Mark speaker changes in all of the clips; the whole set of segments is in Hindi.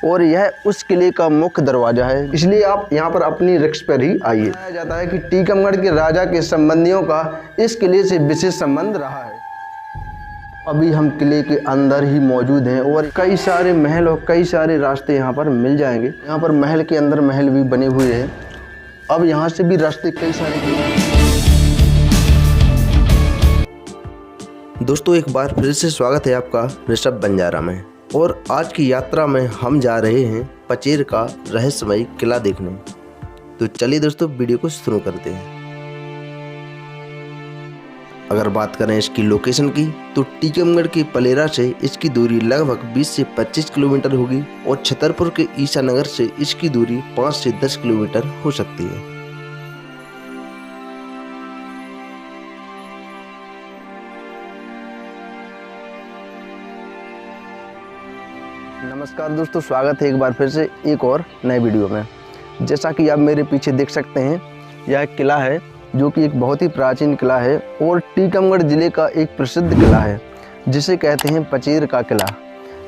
Speaker 1: और यह उस किले का मुख्य दरवाजा है, इसलिए आप यहाँ पर अपनी रिक्स पर ही आइए। कहा जाता है कि टीकमगढ़ के राजा के संबंधियों का इस किले से विशेष संबंध रहा है। अभी हम किले के अंदर ही मौजूद हैं और कई सारे महल और कई सारे रास्ते यहाँ पर मिल जाएंगे। यहाँ पर महल के अंदर महल भी बने हुए हैं। अब यहाँ से भी रास्ते कई सारे। दोस्तों एक बार फिर से स्वागत है आपका ऋषभ बंजारा में, और आज की यात्रा में हम जा रहे हैं पचेर का रहस्यमयी किला देखने। तो चलिए दोस्तों वीडियो को शुरू करते हैं। अगर बात करें इसकी लोकेशन की तो टीकमगढ़ के पलेरा से इसकी दूरी लगभग 20 से 25 किलोमीटर होगी और छतरपुर के ईसानगर से इसकी दूरी 5 से 10 किलोमीटर हो सकती है। नमस्कार दोस्तों, स्वागत है एक बार फिर से एक और नए वीडियो में। जैसा कि आप मेरे पीछे देख सकते हैं, यह किला है जो कि एक बहुत ही प्राचीन किला है और टीकमगढ़ ज़िले का एक प्रसिद्ध किला है जिसे कहते हैं पचेर का किला।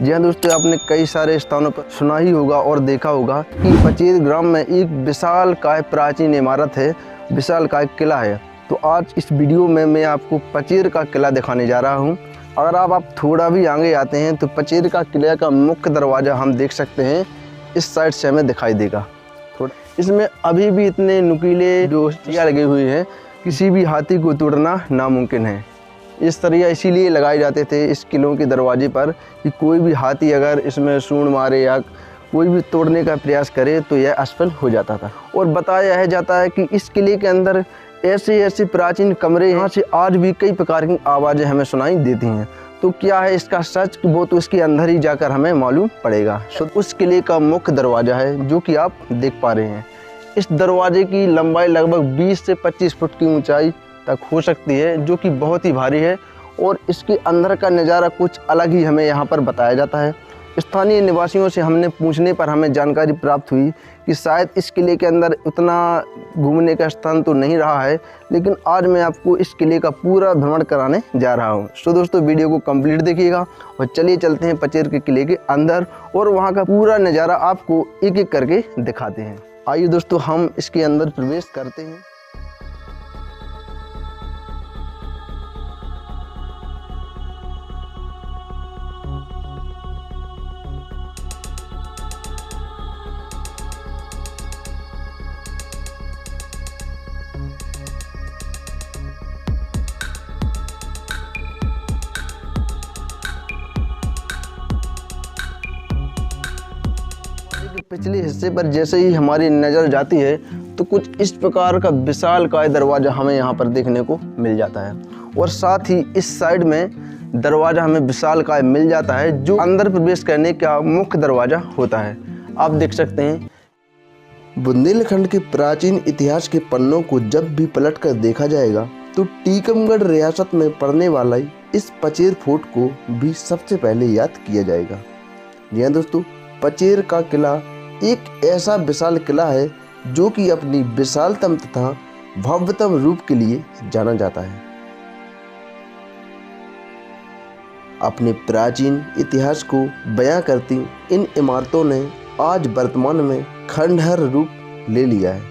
Speaker 1: जी हाँ दोस्तों, आपने कई सारे स्थानों पर सुना ही होगा और देखा होगा कि पचेर ग्राम में एक विशालकाय प्राचीन इमारत है, विशालकाय किला है। तो आज इस वीडियो में मैं आपको पचेर का किला दिखाने जा रहा हूँ। अगर आप थोड़ा भी आगे आते हैं तो पचेर का किले का मुख्य दरवाज़ा हम देख सकते हैं, इस साइड से हमें दिखाई देगा। इसमें अभी भी इतने नुकीले जो सरिया लगे हुए हैं, किसी भी हाथी को तोड़ना नामुमकिन है। इस सरिया इसीलिए लगाए जाते थे इस किलों के दरवाजे पर कि कोई भी हाथी अगर इसमें सूंड मारे या कोई भी तोड़ने का प्रयास करे तो यह असफल हो जाता था। और बताया जाता है कि इस किले के अंदर ऐसे प्राचीन कमरे, यहाँ से आज भी कई प्रकार की आवाज़ें हमें सुनाई देती हैं। तो क्या है इसका सच, वो तो इसके अंदर ही जाकर हमें मालूम पड़ेगा। उस किले का मुख्य दरवाज़ा है जो कि आप देख पा रहे हैं। इस दरवाजे की लंबाई लगभग 20 से 25 फुट की ऊंचाई तक हो सकती है, जो कि बहुत ही भारी है। और इसके अंदर का नज़ारा कुछ अलग ही हमें यहाँ पर बताया जाता है। स्थानीय निवासियों से हमने पूछने पर हमें जानकारी प्राप्त हुई कि शायद इस किले के अंदर उतना घूमने का स्थान तो नहीं रहा है, लेकिन आज मैं आपको इस किले का पूरा भ्रमण कराने जा रहा हूं। तो दोस्तों वीडियो को कंप्लीट देखिएगा और चलिए चलते हैं पचेर के किले के अंदर और वहां का पूरा नज़ारा आपको एक एक करके दिखाते हैं। आइए दोस्तों हम इसके अंदर प्रवेश करते हैं। पिछले हिस्से पर जैसे ही हमारी नज़र जाती है तो कुछ इस प्रकार का विशालकाय दरवाज़ा हमें यहाँ पर देखने को मिल जाता है, और साथ ही इस साइड में दरवाज़ा हमें विशालकाय मिल जाता है जो अंदर प्रवेश करने का मुख्य दरवाज़ा होता है। आप देख सकते हैं बुंदेलखंड के प्राचीन इतिहास के पन्नों को जब भी पलट कर देखा जाएगा तो टीकमगढ़ रियासत में पड़ने वाला इस पचेर फोर्ट को भी सबसे पहले याद किया जाएगा। जी हाँ दोस्तों, पचेर का किला एक ऐसा विशाल किला है जो कि अपनी विशालतम तथा भव्यतम रूप के लिए जाना जाता है। अपने प्राचीन इतिहास को बयां करती इन इमारतों ने आज वर्तमान में खंडहर रूप ले लिया है।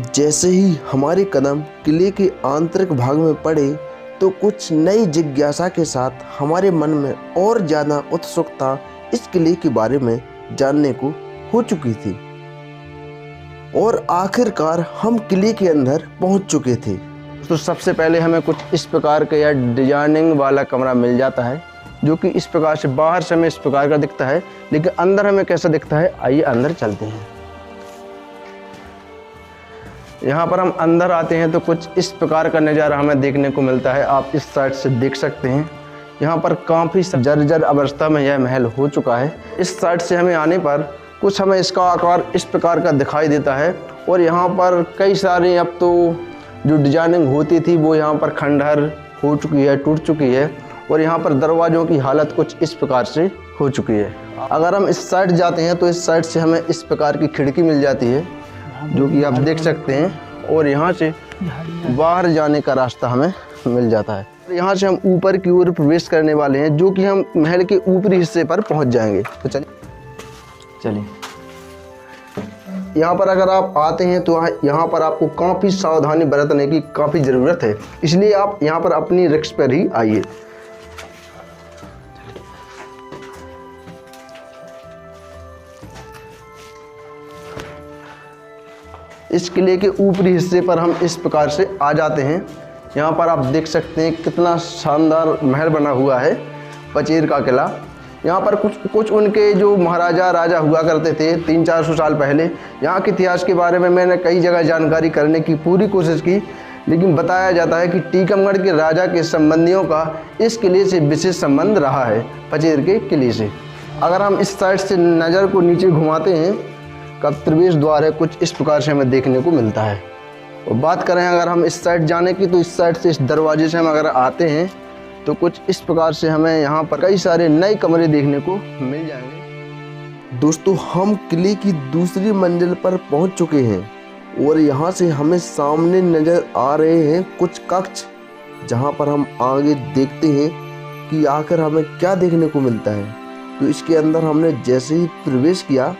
Speaker 1: जैसे ही हमारे कदम किले के आंतरिक भाग में पड़े तो कुछ नई जिज्ञासा के साथ हमारे मन में और ज़्यादा उत्सुकता इस किले के बारे में जानने को हो चुकी थी, और आखिरकार हम किले के अंदर पहुंच चुके थे। तो सबसे पहले हमें कुछ इस प्रकार का यह डिजाइनिंग वाला कमरा मिल जाता है जो कि इस प्रकार से, बाहर से हमें इस प्रकार का दिखता है, लेकिन अंदर हमें कैसा दिखता है आइए अंदर चलते हैं। यहाँ पर हम अंदर आते हैं तो कुछ इस प्रकार का नज़ारा हमें देखने को मिलता है। आप इस साइड से देख सकते हैं, यहाँ पर काफ़ी जर्जर अवस्था में यह महल हो चुका है। इस साइड से हमें आने पर कुछ हमें इसका आकार इस प्रकार का दिखाई देता है, और यहाँ पर कई सारी अब तो जो डिजाइनिंग होती थी वो यहाँ पर खंडहर हो चुकी है, टूट चुकी है, और यहाँ पर दरवाज़ों की हालत कुछ इस प्रकार से हो चुकी है। अगर हम इस साइड जाते हैं तो इस साइड से हमें इस प्रकार की खिड़की मिल जाती है जो कि आप देख सकते हैं, और यहाँ से बाहर जाने का रास्ता हमें मिल जाता है। यहाँ से हम ऊपर की ओर प्रवेश करने वाले हैं, जो कि हम महल के ऊपरी हिस्से पर पहुँच जाएंगे। तो चलिए यहाँ पर अगर आप आते हैं तो यहाँ पर आपको काफ़ी सावधानी बरतने की काफ़ी ज़रूरत है, इसलिए आप यहाँ पर अपनी रिस्क पर ही आइए। इस किले के ऊपरी हिस्से पर हम इस प्रकार से आ जाते हैं। यहाँ पर आप देख सकते हैं कितना शानदार महल बना हुआ है, पचेर का किला। यहाँ पर कुछ उनके जो महाराजा राजा हुआ करते थे 300-400 साल पहले। यहाँ के इतिहास के बारे में मैंने कई जगह जानकारी करने की पूरी कोशिश की, लेकिन बताया जाता है कि टीकमगढ़ के राजा के संबंधियों का इस किले से विशेष संबंध रहा है, पचेर के किले से। अगर हम इस साइड से नज़र को नीचे घुमाते हैं, का प्रवेश द्वार है, कुछ इस प्रकार से हमें देखने को मिलता है। और बात करें अगर हम इस साइड जाने की, तो इस साइड से इस दरवाजे से हम अगर आते हैं तो कुछ इस प्रकार से हमें यहाँ पर कई सारे नए कमरे देखने को मिल जाएंगे। दोस्तों, हम किले की दूसरी मंजिल पर पहुँच चुके हैं और यहाँ से हमें सामने नज़र आ रहे हैं कुछ कक्ष, जहाँ पर हम आगे देखते हैं कि आखिर हमें क्या देखने को मिलता है। तो इसके अंदर हमने जैसे ही प्रवेश किया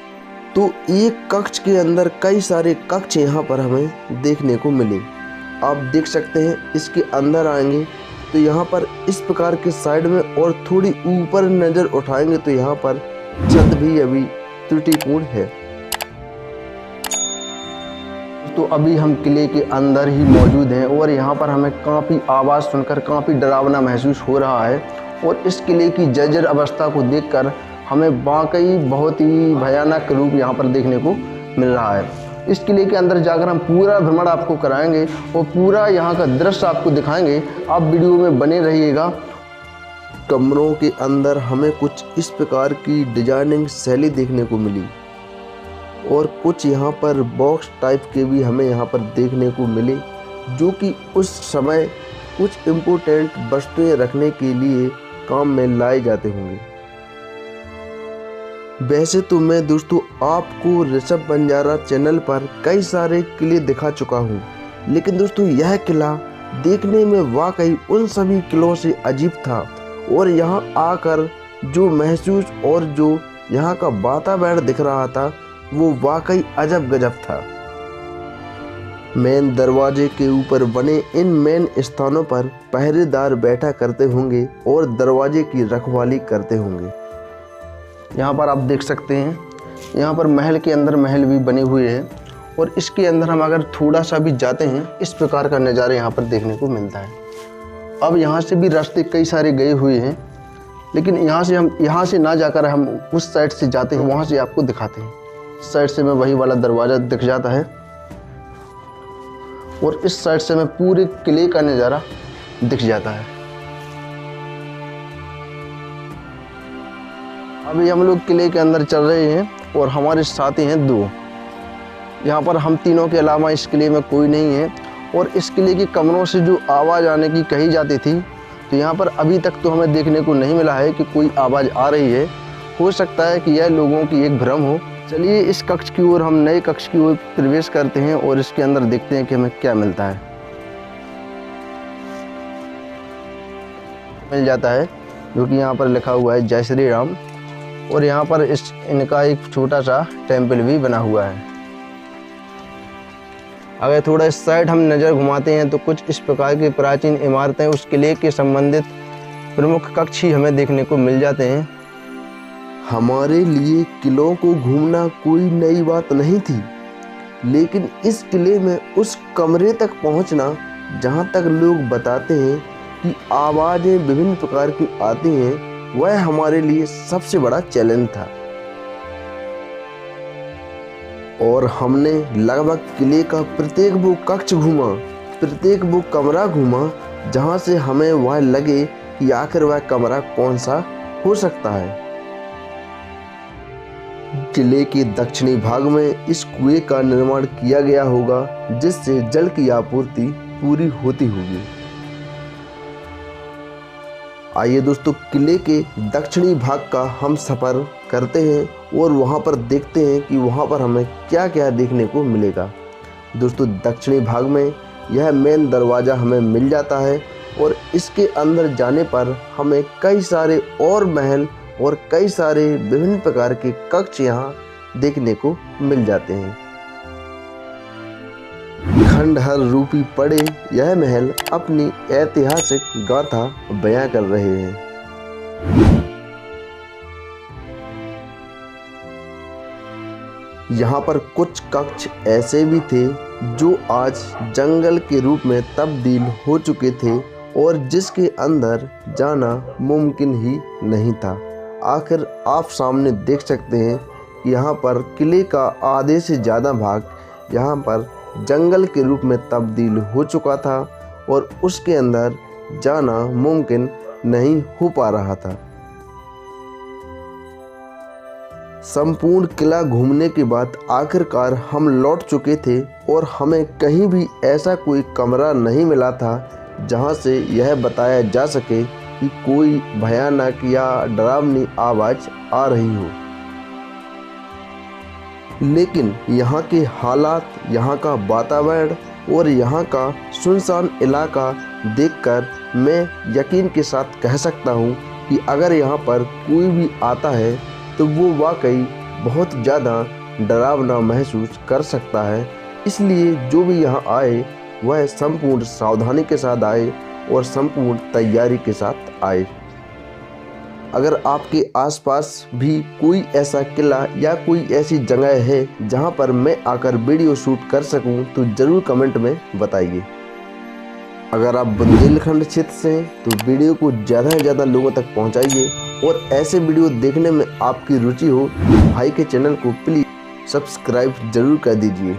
Speaker 1: तो एक कक्ष के अंदर कई सारे कक्ष यहाँ पर हमें देखने को मिले। आप देख सकते हैं, इसके अंदर आएंगे तो यहाँ पर इस प्रकार के साइड में और थोड़ी ऊपर नज़र उठाएंगे तो यहाँ पर छत भी अभी त्रुटिपूर्ण है। तो अभी हम किले के अंदर ही मौजूद हैं और यहाँ पर हमें काफ़ी आवाज़ सुनकर काफ़ी डरावना महसूस हो रहा है। और इस किले की जर्जर अवस्था को देखकर हमें वाकई बहुत ही भयानक रूप यहाँ पर देखने को मिल रहा है। इस किले के अंदर जाकर हम पूरा भ्रमण आपको कराएंगे और पूरा यहाँ का दृश्य आपको दिखाएंगे। आप वीडियो में बने रहिएगा। कमरों के अंदर हमें कुछ इस प्रकार की डिजाइनिंग शैली देखने को मिली और कुछ यहाँ पर बॉक्स टाइप के भी हमें यहाँ पर देखने को मिले, जो कि उस समय कुछ इम्पोर्टेंट वस्तुएं रखने के लिए काम में लाए जाते होंगे। वैसे तो मैं दोस्तों आपको ऋषभ बंजारा चैनल पर कई सारे किले दिखा चुका हूँ, लेकिन दोस्तों यह किला देखने में वाकई उन सभी किलों से अजीब था। और यहाँ आकर जो महसूस और जो यहाँ का वातावरण दिख रहा था वो वाकई अजब गजब था। मेन दरवाजे के ऊपर बने इन मेन स्थानों पर पहरेदार बैठा करते होंगे और दरवाजे की रखवाली करते होंगे। यहाँ पर आप देख सकते हैं, यहाँ पर महल के अंदर महल भी बने हुए हैं और इसके अंदर हम अगर थोड़ा सा भी जाते हैं, इस प्रकार का नज़ारा यहाँ पर देखने को मिलता है। अब यहाँ से भी रास्ते कई सारे गए हुए हैं, लेकिन यहाँ से ना जाकर हम उस साइड से जाते हैं, वहाँ से आपको दिखाते हैं। इस साइड से में वही वाला दरवाज़ा दिख जाता है और इस साइड से में पूरे किले का नज़ारा दिख जाता है। अभी हम लोग किले के अंदर चल रहे हैं और हमारे साथी हैं 2। यहाँ पर हम तीनों के अलावा इस किले में कोई नहीं है। और इस किले के कमरों से जो आवाज़ आने की कही जाती थी, तो यहाँ पर अभी तक तो हमें देखने को नहीं मिला है कि कोई आवाज़ आ रही है। हो सकता है कि यह लोगों की एक भ्रम हो। चलिए इस कक्ष की ओर, हम नए कक्ष की ओर प्रवेश करते हैं और इसके अंदर देखते हैं कि हमें क्या मिलता है। मिल जाता है जो कि यहाँ पर लिखा हुआ है जय श्री राम, और यहाँ पर इनका एक छोटा सा टेंपल भी बना हुआ है। अगर थोड़ा इस साइड हम नज़र घुमाते हैं तो कुछ इस प्रकार की प्राचीन इमारतें, उस किले के संबंधित प्रमुख कक्ष ही हमें देखने को मिल जाते हैं। हमारे लिए किलों को घूमना कोई नई बात नहीं थी, लेकिन इस किले में उस कमरे तक पहुंचना जहां तक लोग बताते हैं कि आवाज़ें विभिन्न प्रकार की आती हैं, वह हमारे लिए सबसे बड़ा चैलेंज था। और हमने लगभग किले का प्रत्येक वो कक्ष घूमा, प्रत्येक वो कमरा घूमा, जहां से हमें वह लगे कि आखिर वह कमरा कौन सा हो सकता है। किले के दक्षिणी भाग में इस कुएं का निर्माण किया गया होगा, जिससे जल की आपूर्ति पूरी होती होगी। आइए दोस्तों, किले के दक्षिणी भाग का हम सफ़र करते हैं और वहां पर देखते हैं कि वहां पर हमें क्या क्या देखने को मिलेगा। दोस्तों, दक्षिणी भाग में यह मेन दरवाज़ा हमें मिल जाता है और इसके अंदर जाने पर हमें कई सारे और महल और कई सारे विभिन्न प्रकार के कक्ष यहाँ देखने को मिल जाते हैं। खंडहर रूपी पड़े यह महल अपनी ऐतिहासिक गाथा बयां कर रहे हैं। यहाँ पर कुछ कक्ष ऐसे भी थे जो आज जंगल के रूप में तब्दील हो चुके थे और जिसके अंदर जाना मुमकिन ही नहीं था। आखिर आप सामने देख सकते हैं कि यहाँ पर किले का आधे से ज़्यादा भाग यहाँ पर जंगल के रूप में तब्दील हो चुका था और उसके अंदर जाना मुमकिन नहीं हो पा रहा था। संपूर्ण किला घूमने के बाद आखिरकार हम लौट चुके थे और हमें कहीं भी ऐसा कोई कमरा नहीं मिला था जहां से यह बताया जा सके कि कोई भयानक या डरावनी आवाज़ आ रही हो। लेकिन यहाँ के हालात, यहाँ का वातावरण और यहाँ का सुनसान इलाका देखकर मैं यकीन के साथ कह सकता हूँ कि अगर यहाँ पर कोई भी आता है तो वो वाकई बहुत ज़्यादा डरावना महसूस कर सकता है। इसलिए जो भी यहाँ आए वह संपूर्ण सावधानी के साथ आए और संपूर्ण तैयारी के साथ आए। अगर आपके आसपास भी कोई ऐसा किला या कोई ऐसी जगह है जहाँ पर मैं आकर वीडियो शूट कर सकूँ तो ज़रूर कमेंट में बताइए। अगर आप बुंदेलखंड क्षेत्र से हैं तो वीडियो को ज़्यादा से ज़्यादा लोगों तक पहुँचाइए और ऐसे वीडियो देखने में आपकी रुचि हो भाई के चैनल को प्लीज़ सब्सक्राइब ज़रूर कर दीजिए।